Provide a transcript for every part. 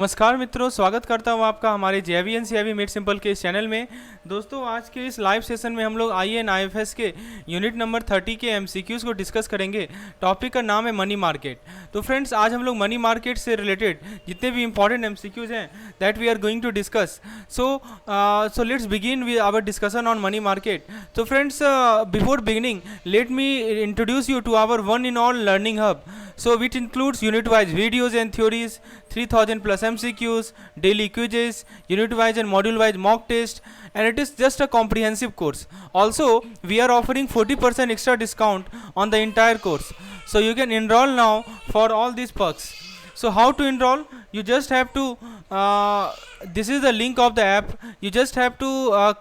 नमस्कार मित्रों, स्वागत करता हूँ आपका हमारे JVNCIV मेड सिंपल के इस चैनल में। दोस्तों, आज के इस लाइव सेशन में हम लोग IN IFS के यूनिट नंबर 30 के MCQs को डिस्कस करेंगे। टॉपिक का नाम है मनी मार्केट। तो फ्रेंड्स, आज हम लोग मनी मार्केट से रिलेटेड जितने भी इंपॉर्टेंट MCQs हैं that we are going to discuss. So let's begin with our discussion on money market. तो friends, before beginning let me introduce you to our one in all learning hub. So which includes unit-wise videos and theories, 3000 plus MCQs, daily quizzes, unit-wise and module-wise mock test, and it is just a comprehensive course. Also, we are offering 40% extra discount on the entire course. So you can enroll now for all these perks. So how to enroll? You just have to this is the link of the app. You just have to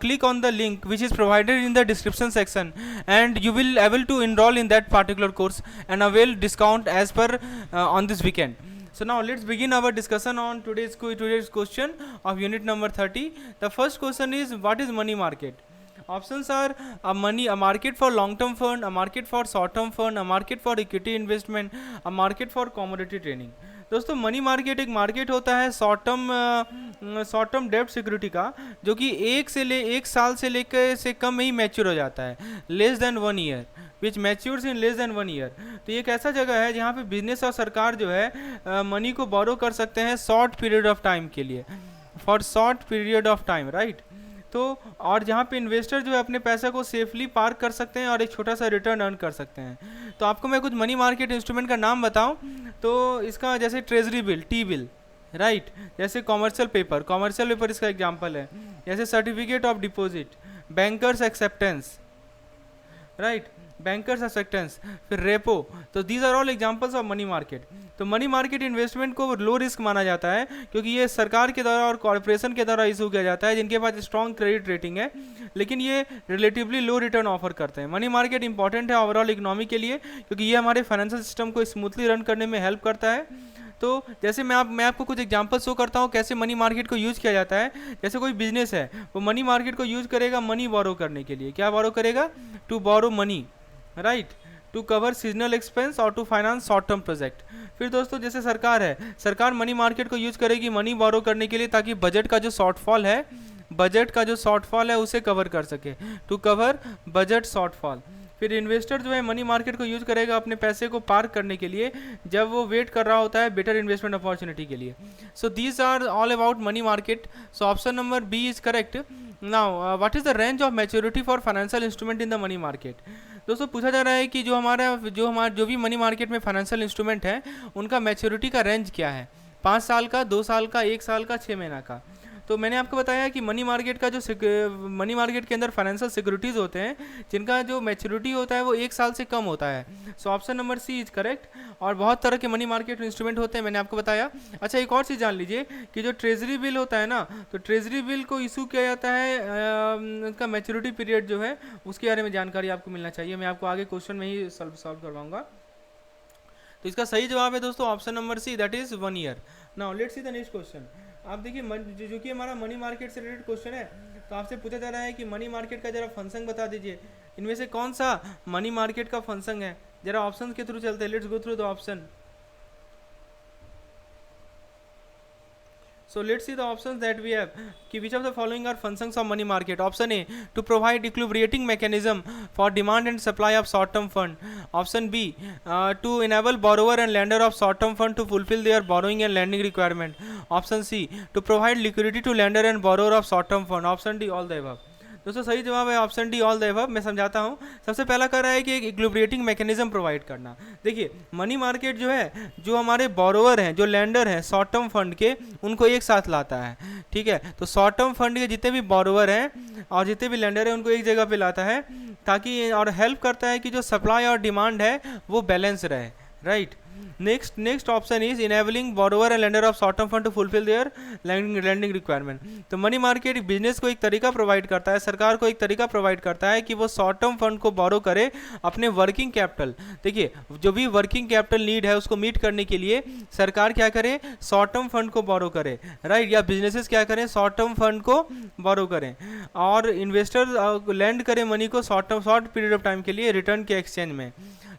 click on the link which is provided in the description section, and you will able to enroll in that particular course and avail discount as per on this weekend. So now let's begin our discussion on today's question of unit number 30. The first question is, what is money market? Options are a market for long term fund, a market for short term fund, a market for equity investment, a market for commodity trading. दोस्तों, money market एक market होता है short term डेब्ट security का, जो कि एक साल से लेकर से कम में ही मैच्योर हो जाता है, less than 1 year, which matures in less than 1 year. तो ये एक ऐसा जगह है जहाँ पे बिजनेस और सरकार जो है मनी को बोरो कर सकते हैं शॉर्ट पीरियड ऑफ टाइम के लिए, for short period of time, right. तो और जहाँ पे इन्वेस्टर जो है अपने पैसे को सेफली पार्क कर सकते हैं और एक छोटा सा रिटर्न अर्न कर सकते हैं। तो आपको मैं कुछ मनी मार्केट इंस्ट्रूमेंट का नाम बताऊं तो इसका जैसे treasury bill, T bill, right, जैसे कॉमर्शियल पेपर इसका एग्जांपल है, जैसे certificate of deposit, bankers acceptance, right, bankers acceptance, फिर रेपो। तो these are all examples of money market. तो मनी मार्केट इन्वेस्टमेंट को लो रिस्क माना जाता है क्योंकि ये सरकार के द्वारा और कॉर्पोरेशन के द्वारा इशू किया जाता है जिनके पास स्ट्रॉन्ग क्रेडिट रेटिंग है, लेकिन ये रिलेटिवली लो रिटर्न ऑफर करते हैं। मनी मार्केट इंपॉर्टेंट है ओवरऑल इकोनॉमी के लिए क्योंकि ये हमारे फाइनेंशियल सिस्टम को स्मूथली रन करने में हेल्प करता है। तो जैसे मैं आपको कुछ एग्जांपल शो करता हूँ कैसे मनी मार्केट को यूज़ किया जाता है। जैसे कोई बिजनेस है, वो मनी मार्केट को यूज़ करेगा मनी बोरो करने के लिए। क्या बोरो करेगा? To borrow money, right, to cover seasonal expense और to finance short term project. फिर दोस्तों, जैसे सरकार है, सरकार मनी मार्केट को यूज़ करेगी मनी बोरो करने के लिए ताकि बजट का जो शॉर्टफॉल है उसे कवर कर सके, टू कवर बजट शॉर्टफॉल। फिर इन्वेस्टर जो है मनी मार्केट को यूज़ करेगा अपने पैसे को पार्क करने के लिए जब वो वेट कर रहा होता है बेटर इन्वेस्टमेंट अपॉर्चुनिटी के लिए। So these are all about money market. So option number B is correct. Now what is the range of maturity for financial instrument in the money market? दोस्तों, पूछा जा रहा है कि जो भी मनी मार्केट में फाइनेंशियल इंस्ट्रूमेंट है उनका मैच्योरिटी का रेंज क्या है, 5 साल का, 2 साल का, 1 साल का, 6 महीना का। तो मैंने आपको बताया कि मनी मार्केट के अंदर फाइनेंशियल सिक्योरिटीज़ होते हैं जिनका जो मैच्योरिटी होता है वो 1 साल से कम होता है। So option number C is correct. और बहुत तरह के मनी मार्केट इंस्ट्रूमेंट होते हैं, मैंने आपको बताया। अच्छा, एक और चीज़ जान लीजिए कि जो ट्रेजरी बिल होता है ना, तो ट्रेजरी बिल को इशू किया जाता है, उसका मैच्योरिटी पीरियड जो है उसके बारे में जानकारी आपको मिलना चाहिए। मैं आपको आगे क्वेश्चन में ही सॉल्व करवाऊंगा। तो इसका सही जवाब है दोस्तों option number C, that is 1 year. Now let's see the next question. आप देखिए, जो कि हमारा मनी मार्केट से रिलेटेड क्वेश्चन है, तो आपसे पूछा जा रहा है कि मनी मार्केट का जरा फंक्शन बता दीजिए। इनमें से कौन सा मनी मार्केट का फंक्शन है? जरा ऑप्शन के थ्रू चलते हैं। Let's go through the option. So let's see the options that we have. कि which of the following are functions of money market? Option A, to provide equilibrating mechanism for demand and supply of short-term fund. Option B, to enable borrower and lender of short-term fund to fulfill their borrowing and lending requirement. Option C, to provide liquidity to lender and borrower of short-term fund. Option D, all the above. दोस्तों, सही जवाब है option D, all the above. मैं समझाता हूँ। सबसे पहला कर रहा है कि एक इक्विलिब्रेटिंग मैकेनिज्म प्रोवाइड करना। देखिए, मनी मार्केट जो है, जो हमारे बोरोवर हैं, जो लेंडर हैं शॉर्ट टर्म फंड के, उनको एक साथ लाता है, ठीक है। तो शॉर्ट टर्म फंड के जितने भी बोरोवर हैं और जितने भी लेंडर हैं उनको एक जगह पे लाता है ताकि, और हेल्प करता है कि जो सप्लाई और डिमांड है वो बैलेंस रहे, right. Next option is enabling borrower and lender of short term fund to fulfil their lending requirement. तो मनी मार्केट बिजनेस को एक तरीका प्रोवाइड करता है, सरकार को एक तरीका प्रोवाइड करता है कि वो शॉर्ट टर्म फंड को बोरो करे अपने वर्किंग कैपिटल। देखिए, जो भी वर्किंग कैपिटल नीड है उसको मीट करने के लिए सरकार क्या करे, शॉर्ट टर्म फंड को बोरो करे, राइट, या बिजनेसेस क्या करें, शॉर्ट टर्म फंड को बोरो करें, और इन्वेस्टर लैंड करें मनी को शॉर्ट पीरियड ऑफ टाइम के लिए रिटर्न के एक्सचेंज में।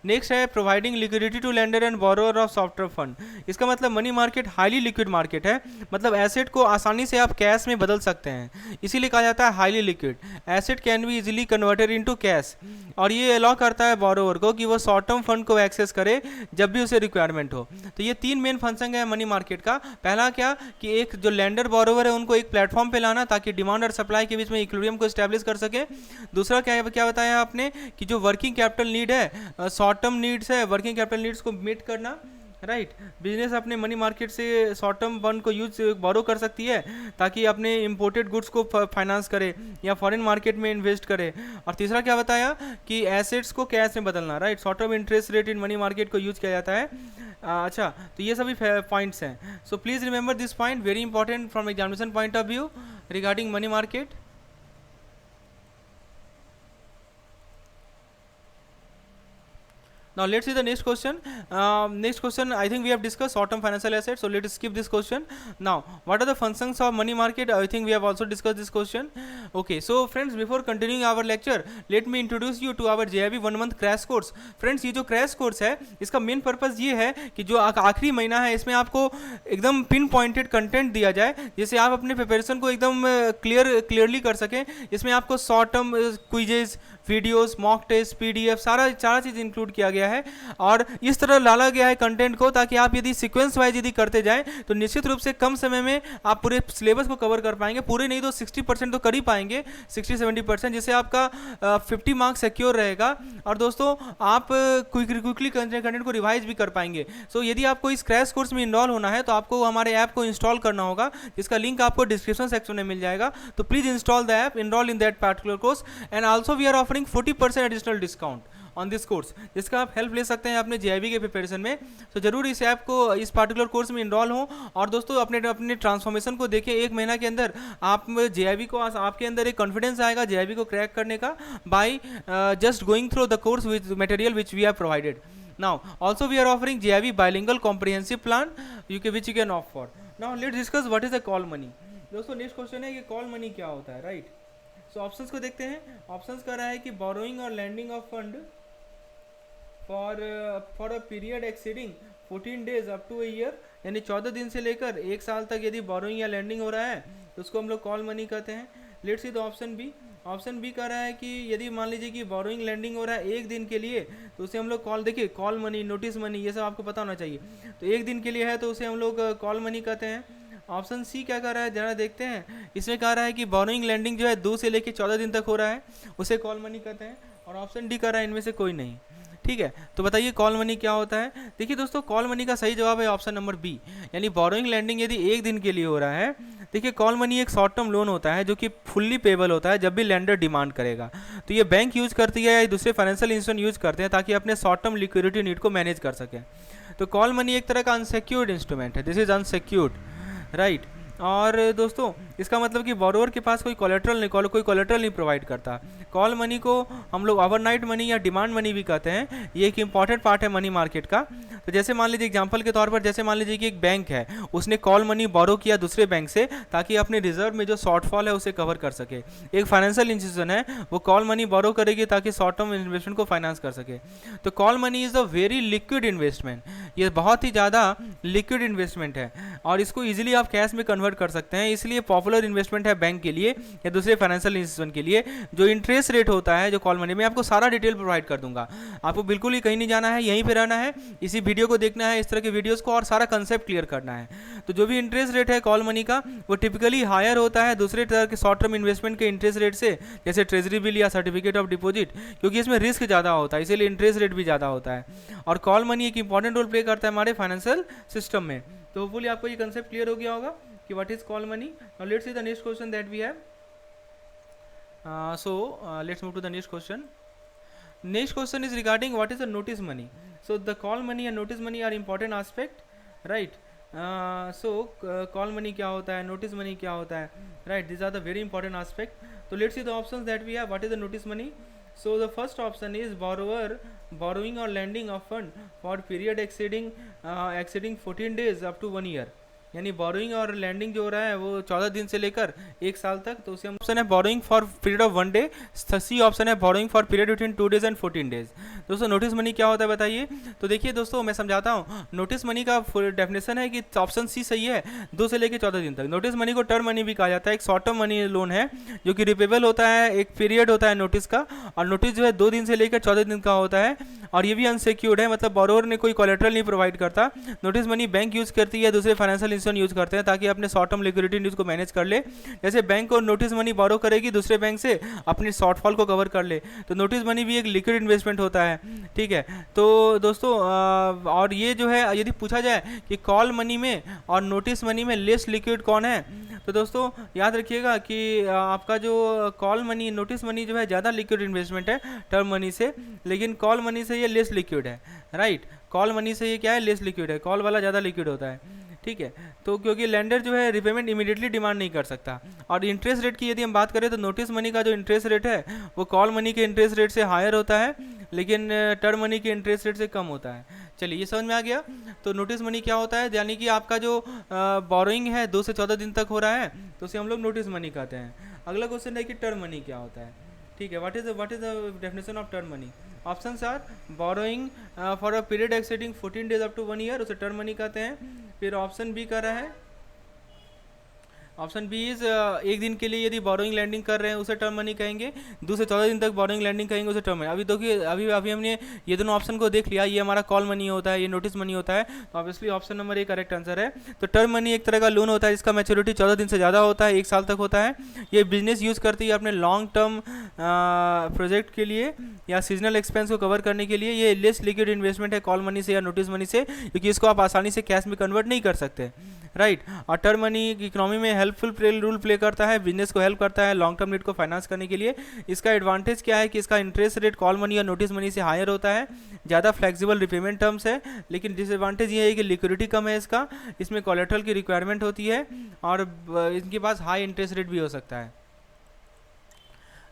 नेक्स्ट है providing liquidity to lender and borrower of software fund. इसका मतलब money market highly liquid market है, मतलब एसेट को आसानी से आप कैश में बदल सकते हैं, इसीलिए कहा जाता है highly liquid. Asset can be easily converted into cash, और ये अलाउ करता है बोरोअर को कि वो शॉर्ट टर्म फंड को एक्सेस करे जब भी उसे रिक्वायरमेंट हो। तो ये तीन मेन फंक्शन है मनी मार्केट का। पहला क्या कि एक जो लेंडर बोरोवर है उनको एक प्लेटफॉर्म पे लाना ताकि डिमांड और सप्लाई के बीच में इक्विलिब्रियम को एस्टैब्लिश कर सके। दूसरा क्या बताया आपने कि जो वर्किंग कैपिटल नीड है, शॉर्ट टर्म नीड्स है, वर्किंग कैपिटल नीड्स को मीट करना, राइट। बिजनेस अपने मनी मार्केट से शॉर्ट टर्म फंड को यूज बोरो कर सकती है ताकि अपने इंपोर्टेड गुड्स को फाइनेंस करे या फॉरेन मार्केट में इन्वेस्ट करे। और तीसरा क्या बताया कि एसेट्स को कैश में बदलना, right. Short term interest rate in money market को यूज किया जाता है। अच्छा, तो ये सभी पॉइंट्स हैं। So please remember this point, very important from examination point of view regarding money market. Now let's see the next question. Next question, I think we have discussed short-term financial assets, so let us skip this question. Now, what are the functions of money market? I think we have also discussed this question. Okay, so friends, before continuing our lecture, let me introduce you to our JIB 1 month crash course. Friends, ये जो crash course है, इसका main purpose ये है कि जो आखिरी महीना है इसमें आपको एकदम पिन पॉइंटेड कंटेंट दिया जाए, जिससे आप अपने प्रिपरेशन को एकदम क्लियरली कर सकें। इसमें आपको short term quizzes, videos, mock test, PDF, सारा चीज़ इंक्लूड किया गया है और इस तरह डाला गया है कंटेंट को ताकि आप यदि सीक्वेंस वाइज यदि करते जाएं तो निश्चित रूप से कम समय में आप पूरे सिलेबस को कवर कर पाएंगे। पूरे नहीं तो 60% तो कर ही पाएंगे, 60-70%, जिससे आपका 50 मार्क्स सिक्योर रहेगा। और दोस्तों आप क्विकली कंटेंट को रिवाइज भी कर पाएंगे। सो यदि आपको इस क्रैश कोर्स में इनरोल होना है तो आपको हमारे ऐप को इंस्टॉल करना होगा, जिसका लिंक आपको डिस्क्रिप्शन सेक्शन में मिल जाएगा। तो please install the app, enrol in that particular course, and also we are offering 40% additional discount on this course, जिसका आप हेल्प ले सकते हैं अपने जेआईबी के प्रिपरेशन में। तो जरूर इस ऐप को, इस पार्टिकुलर कोर्स में इनरोल हो और दोस्तों अपने ट्रांसफॉर्मेशन को देखें। एक महीना के अंदर आप जेआईबी को, आपके अंदर एक कॉन्फिडेंस आएगा जेआईबी को क्रैक करने का by just going through the course with material which we have provided. Now also we are offering JIB bilingual comprehensive plan which you can opt for. Now let's discuss what is the call money. दोस्तों next question है कि call money क्या होता है, right. So options को देखते हैं। Options कह रहा है कि बोरोइंग और lending of fund for a period exceeding 14 days up to a year, यानी 14 दिन से लेकर 1 साल तक यदि बोरोइंग या लैंडिंग हो रहा है तो उसको हम लोग कॉल मनी कहते हैं। Let's see the option B. Option B कह रहा है कि यदि मान लीजिए कि बोरोइंग लैंडिंग हो रहा है 1 दिन के लिए तो उसे हम लोग कॉल, देखिए कॉल मनी, नोटिस मनी, ये सब आपको पता होना चाहिए। तो 1 दिन के लिए है तो उसे हम लोग कॉल मनी कहते हैं। ऑप्शन सी क्या कर रहा है जरा देखते हैं। इसमें कह रहा है कि बोरोइंग लैंडिंग जो है 2 से लेकर 14 दिन तक हो रहा है, उसे कॉल मनी कहते हैं। और ऑप्शन डी कह रहा है इनमें से कोई नहीं। ठीक है, तो बताइए कॉल मनी क्या होता है। देखिए दोस्तों, कॉल मनी का सही जवाब है ऑप्शन नंबर बी, यानी बोरोइंग लैंडिंग यदि 1 दिन के लिए हो रहा है। देखिए कॉल मनी एक शॉर्ट टर्म लोन होता है जो कि फुल्ली पेबल होता है जब भी लेंडर डिमांड करेगा। तो ये बैंक यूज करती है या दूसरे फाइनेंशियल इंस्टीट्यूशन यूज करते हैं ताकि अपने शॉर्ट टर्म लिक्विडिटी नीड को मैनेज कर सकें। तो कॉल मनी एक तरह का अनसिक्योर्ड इंस्ट्रूमेंट है, दिस इज अनसिक्योर्ड, राइट। और दोस्तों इसका मतलब कि बोरोवर के पास कोई कोलेट्रल नहीं प्रोवाइड करता। कॉल मनी को हम लोग ओवरनाइट मनी या डिमांड मनी भी कहते हैं। ये एक इंपॉर्टेंट पार्ट है मनी मार्केट का। तो जैसे मान लीजिए एग्जांपल के तौर पर, जैसे मान लीजिए कि एक बैंक है, उसने कॉल मनी बोरो किया दूसरे बैंक से ताकि अपने रिजर्व में जो शॉर्टफॉल है उसे कवर कर सके। एक फाइनेंशियल इंस्टीट्यूशन है, वो कॉल मनी बोरो करेगी ताकि शॉर्ट टर्म इन्वेस्टमेंट को फाइनेंस कर सके। तो call money is a very liquid investment, ये बहुत ही ज़्यादा लिक्विड इन्वेस्टमेंट है और इसको ईजिली आप कैश में कन्वर्ट कर सकते हैं। इसलिए पॉपुलर इन्वेस्टमेंट है बैंक के लिए या दूसरे फाइनेंशियल इंस्टीट्यूशन के लिए। जो इंटरेस्ट रेट होता है जो कॉल मनी में, आपको सारा डिटेल प्रोवाइड कर दूंगा। आपको बिल्कुल ही कहीं नहीं जाना है, यहीं पे रहना है, इसी वीडियो को देखना है, इस तरह के वीडियोस को, और सारा कंसेप्ट क्लियर करना है। तो जो भी इंटरेस्ट रेट है कॉल मनी का वो टिपिकली हायर होता है दूसरे तरह के शॉर्ट टर्म इन्वेस्टमेंट के इंटरेस्ट रेट से, जैसे ट्रेजरी बिल या सर्टिफिकेट ऑफ डिपॉजिट, क्योंकि इसमें रिस्क ज़्यादा होता है, इसीलिए इंटरेस्ट रेट भी ज़्यादा होता है। और कॉल मनी एक इंपॉर्टेंट रोल प्ले करता है हमारे फाइनेंशियल सिस्टम में। तो होपफुली आपको ये कंसेप्ट क्लियर हो गया होगा कि what is call money. Now let's see the next question that we have. Let's move to the next question. Next question is regarding what is the notice money. So the call money and notice money are important aspect, right? Call money क्या होता है, notice money क्या होता है, right? These are the very important aspect. So let's see the options that we have. What is the notice money? So the first option is borrowing or lending of fund for period exceeding 14 days up to 1 year. यानी borrowing और landing जो हो रहा है वो 14 दिन से लेकर 1 साल तक, तो उसे हम ऑप्शन है borrowing for period of 1 day, C option है borrowing for period between 2 days and 14 days. दोस्तों नोटिस मनी क्या होता है बताइए। तो देखिए दोस्तों मैं समझाता हूँ। नोटिस मनी का डेफिनेशन है कि ऑप्शन सी सही है, 2 से लेकर 14 दिन तक। नोटिस मनी को टर्म मनी भी कहा जाता है, एक शॉर्ट टर्म मनी लोन है जो कि रिपेबल होता है, एक पीरियड होता है नोटिस का, और नोटिस जो है 2 दिन से लेकर 14 दिन का होता है, और ये भी अनसिक्योर्ड है, मतलब बोरोवर ने कोई कोलेटरल नहीं प्रोवाइड करता। नोटिस मनी बैंक यूज करती है, दूसरे फाइनेंशियल इंस्टीट्यूशन यूज करते हैं ताकि अपने शॉर्ट टर्म लिक्विडिटी न्यूज को मैनेज कर ले। जैसे बैंक को नोटिस मनी बोरो करेगी दूसरे बैंक से अपनी शॉर्टफॉल को कवर कर ले, तो नोटिस मनी भी एक लिक्विड इन्वेस्टमेंट होता है, ठीक है। तो दोस्तों और ये जो है यदि पूछा जाए कि कॉल मनी में और नोटिस मनी में लेस लिक्विड कौन है, तो दोस्तों याद रखिएगा कि आपका जो कॉल मनी नोटिस मनी जो है ज़्यादा लिक्विड इन्वेस्टमेंट है टर्म मनी से, लेकिन कॉल मनी से ये लेस लिक्विड है, राइट। कॉल मनी से ये क्या है, लेस लिक्विड है, कॉल वाला ज़्यादा लिक्विड होता है, ठीक है। तो क्योंकि लेंडर जो है रिपेमेंट इमीडिएटली डिमांड नहीं कर सकता। और इंटरेस्ट रेट की यदि हम बात करें तो नोटिस मनी का जो इंटरेस्ट रेट है वो कॉल मनी के इंटरेस्ट रेट से हायर होता है, लेकिन टर्म मनी के इंटरेस्ट रेट से कम होता है। चलिए ये समझ में आ गया। तो नोटिस मनी क्या होता है, यानी कि आपका जो बोरोइंग है 2 से 14 दिन तक हो रहा है तो उसे हम लोग नोटिस मनी कहते हैं। अगला क्वेश्चन है कि टर्म मनी क्या होता है, ठीक है। What is the definition of term money. Options are borrowing for a period exceeding 14 days up to 1 year, उसे टर्म मनी कहते हैं। फिर ऑप्शन बी कर रहा है, ऑप्शन बी इज 1 दिन के लिए यदि बोरोइंग लैंडिंग कर रहे हैं उसे टर्म मनी कहेंगे, 2 से 14 दिन तक बोरोइंग लैंडिंग कहेंगे उसे टर्म मनी। अभी देखिए अभी हमने ये दोनों ऑप्शन को देख लिया, ये हमारा कॉल मनी होता है, ये नोटिस मनी होता है, तो obviously option number A correct answer है। तो टर्म मनी एक तरह का लोन होता है जिसका मैच्योरिटी 14 दिन से ज़्यादा होता है, 1 साल तक होता है। ये बिजनेस यूज़ करती है अपने लॉन्ग टर्म प्रोजेक्ट के लिए या सीजनल एक्सपेंस को कवर करने के लिए। ये लेस लिक्विड इन्वेस्टमेंट है कॉल मनी से या नोटिस मनी से, क्योंकि इसको आप आसानी से कैश में कन्वर्ट नहीं कर सकते, राइट। और टर्म मनी इकोनॉमी में हेल्पफुल रोल प्ले करता है, बिजनेस को हेल्प करता है लॉन्ग टर्म नीड को फाइनेंस करने के लिए। इसका एडवांटेज क्या है कि इसका इंटरेस्ट रेट कॉल मनी और नोटिस मनी से हायर होता है, ज़्यादा फ्लेक्सिबल रिपेमेंट टर्म्स है, लेकिन डिसएडवांटेज ये है कि लिक्विडिटी कम है इसका, इसमें कोलेटरल की रिक्वायरमेंट होती है, और इनके पास हाई इंटरेस्ट रेट भी हो सकता है।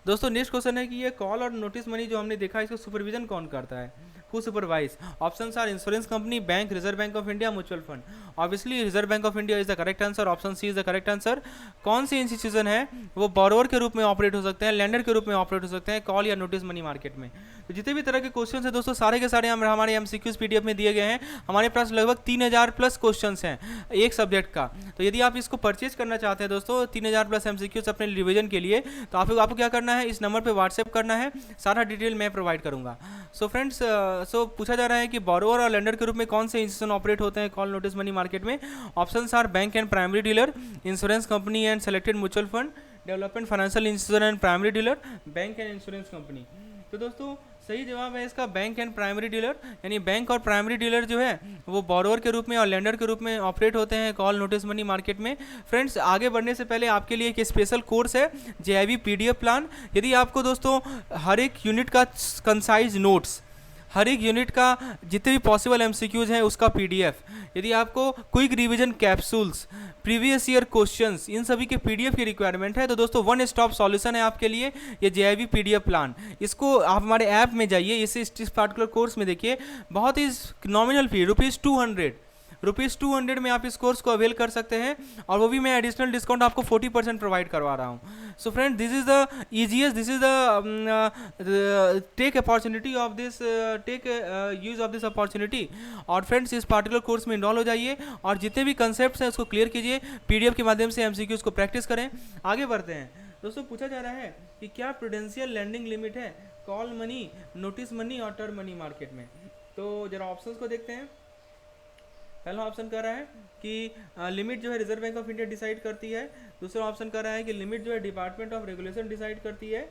दोस्तों नेक्स्ट क्वेश्चन है कि ये कॉल और नोटिस मनी जो हमने देखा इसका सुपरविजन कौन करता है, who supervise. Options are insurance company, bank, Reserve Bank of India, mutual fund. Obviously Reserve Bank of India is the correct answer, option C is the correct answer. कौन सी institution है वो बोरोवर के रूप में ऑपरेट हो सकते हैं, लेंडर के रूप में ऑपरेट हो सकते हैं कॉल या नोटिस मनी मार्केट में। तो जितने भी तरह के क्वेश्चन हैं दोस्तों सारे के सारे हमारे एमसीक्यूज पीडीएफ में दिए गए हैं। हमारे पास लगभग 3000 प्लस क्वेश्चन हैं एक सब्जेक्ट का। तो यदि आप इसको परचेज करना चाहते हैं दोस्तों 3000 प्लस एमसीक्यूज अपने रिवीजन के लिए, तो आपको क्या करना है, इस नंबर पर व्हाट्सएप करना है, सारा डिटेल मैं प्रोवाइड करूंगा। सो फ्रेंड्स पूछा जा रहा है कि बोरोवर और लेंडर के रूप में कौन से इंस्टीट्यूशन ऑपरेट होते हैं कॉल नोटिस मनी मार्केट में। Options are bank and primary dealer, insurance company and selected mutual fund, development financial institution and primary dealer, bank and insurance company. तो दोस्तों सही जवाब है इसका बैंक एंड प्राइमरी डीलर, यानी बैंक और primary dealer जो है वो बोरोवर के रूप में और लेंडर के रूप में ऑपरेट होते हैं कॉल नोटिस मनी मार्केट में। फ्रेंड्स आगे बढ़ने से पहले आपके लिए एक स्पेशल कोर्स है जेआईवी पीडीएफ प्लान। यदि आपको दोस्तों हर एक यूनिट का कंसाइज नोट्स, हर एक यूनिट का जितने भी पॉसिबल एमसीक्यूज हैं उसका पीडीएफ, यदि आपको quick revision capsules, previous year questions, इन सभी के पीडीएफ की रिक्वायरमेंट है, तो दोस्तों वन स्टॉप सॉल्यूशन है आपके लिए ये जेआईवी पीडीएफ प्लान। इसको आप हमारे ऐप में जाइए, इस पार्टिकुलर कोर्स में देखिए बहुत ही नॉमिनल फी ₹200 में आप इस कोर्स को अवेल कर सकते हैं, और वो भी मैं एडिशनल डिस्काउंट आपको 40% प्रोवाइड करवा रहा हूँ। So friend this is the easiest, this is the take opportunity of this, take use of this opportunity. और फ्रेंड्स इस पार्टिकुलर कोर्स में इनरोल हो जाइए और जितने भी कंसेप्ट हैं उसको क्लियर कीजिए, पीडीएफ के माध्यम से एमसीक्यूज को प्रैक्टिस करें। आगे बढ़ते हैं दोस्तों, पूछा जा रहा है कि क्या प्रूडेंशियल लैंडिंग लिमिट है कॉल मनी, नोटिस मनी और टर्म मनी मार्केट में। तो जरा ऑप्शंस को देखते हैं। पहला ऑप्शन कह रहा है कि लिमिट जो है reserve Bank of India decide करती है। दूसरा ऑप्शन कह रहा है कि लिमिट जो है डिपार्टमेंट ऑफ रेगुलेशन डिसाइड करती है।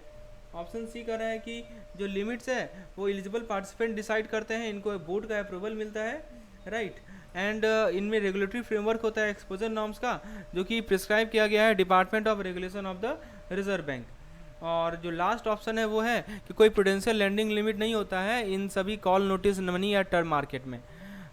ऑप्शन सी कह रहा है कि जो लिमिट्स है वो एलिजिबल पार्टिसिपेंट डिसाइड करते हैं, इनको बोर्ड का अप्रूवल मिलता है, राइट। एंड इनमें रेगुलेटरी फ्रेमवर्क होता है एक्सपोजर नॉर्म्स का, जो कि प्रिस्क्राइब किया गया है department of regulation of the reserve bank. और जो लास्ट ऑप्शन है वो है कि कोई प्रूडेंशियल लैंडिंग लिमिट नहीं होता है इन सभी कॉल नोटिस मनी या टर्म मार्केट में।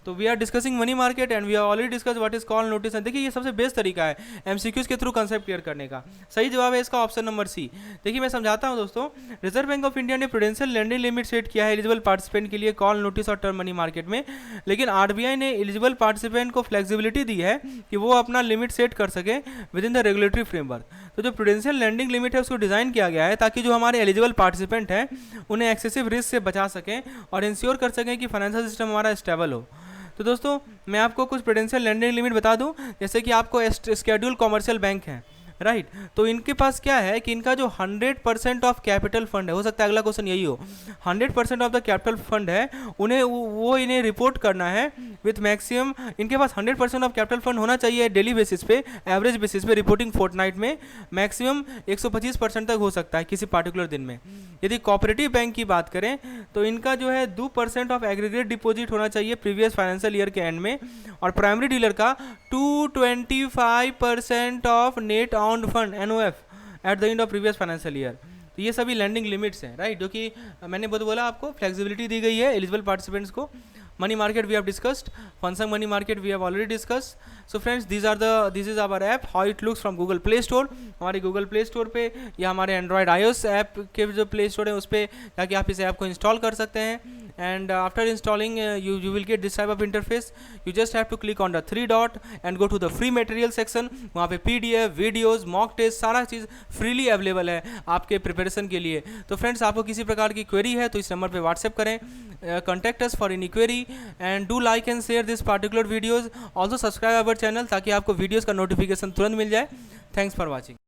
तो we are discussing money market and we are already discuss what is call notice. देखिए ये सबसे बेस्ट तरीका है एमसीक्यूज के थ्रू कंसेप्ट क्लियर करने का। सही जवाब है इसका ऑप्शन नंबर सी। देखिए मैं समझाता हूं दोस्तों, रिजर्व बैंक ऑफ इंडिया ने प्रूडेंशियल लेंडिंग लिमिट सेट किया है एलिजिबल पार्टिसिपेंट के लिए कॉल नोटिस और टर्म मनी मार्केट में, लेकिन आरबीआई ने एलिजिबल पार्टिसिपेंट को फ्लेक्सिबिलिटी दी है कि वो अपना लिमिट सेट कर सके with in the regulatory framework. तो जो प्रूडेंशियल लेंडिंग लिमिट है उसको डिजाइन किया गया है ताकि जो हमारे एलिजिबल पार्टिसिपेंट हैं उन्हें एक्सेसिव रिस्क से बचा सकें और इंश्योर कर सकें कि फाइनेंशियल सिस्टम हमारा स्टेबल हो। तो दोस्तों मैं आपको कुछ प्रूडेंशियल लेंडिंग लिमिट बता दूं, जैसे कि आपको स्केड्यूल कॉमर्शियल बैंक है, राइट। तो इनके पास क्या है कि इनका जो 100% ऑफ कैपिटल फंड है, हो सकता है अगला क्वेश्चन यही हो, 100% ऑफ द कैपिटल फंड है उन्हें वो इन्हें रिपोर्ट करना है विथ मैक्सिमम। इनके पास 100% ऑफ कैपिटल फंड होना चाहिए डेली बेसिस पे, एवरेज बेसिस पे, रिपोर्टिंग फोर्टनाइट में मैक्सिमम 125% तक हो सकता है किसी पार्टिकुलर दिन में। यदि कोऑपरेटिव बैंक की बात करें तो इनका जो है 2% ऑफ एग्रीगेट डिपॉजिट होना चाहिए प्रीवियस फाइनेंशियल ईयर के एंड में, और प्राइमरी डीलर का 225% of net on fund NOF at the end of previous financial year. तो ये सभी लैंडिंग लिमिट्स हैं, राइट, जो कि मैंने बहुत बोला आपको फ्लेक्सिबिलिटी दी गई है एलिजिबल पार्टिसिपेंट्स को। Money market we have discussed, फंसंग money market we have already discussed. So friends this is our app, how it looks from Google Play Store. हमारे गूगल प्ले स्टोर पे या हमारे एंड्रॉयड iOS ऐप के जो play store है उस पर जाके आप इस ऐप को इंस्टॉल कर सकते हैं। and after installing you will get this type of interface. You just have to click on the 3 dot and go to the free material section. वहाँ पे PDF, वीडियोस, मॉक टेस्ट सारा चीज़ freely available है आपके preparation के लिए। तो friends आपको किसी प्रकार की क्वेरी है तो इस नंबर पे व्हाट्सएप करें, contact us for any query and do like and share this particular videos. Also subscribe our channel ताकि आपको वीडियोज़ का नोटिफिकेशन तुरंत मिल जाए। Thanks for watching.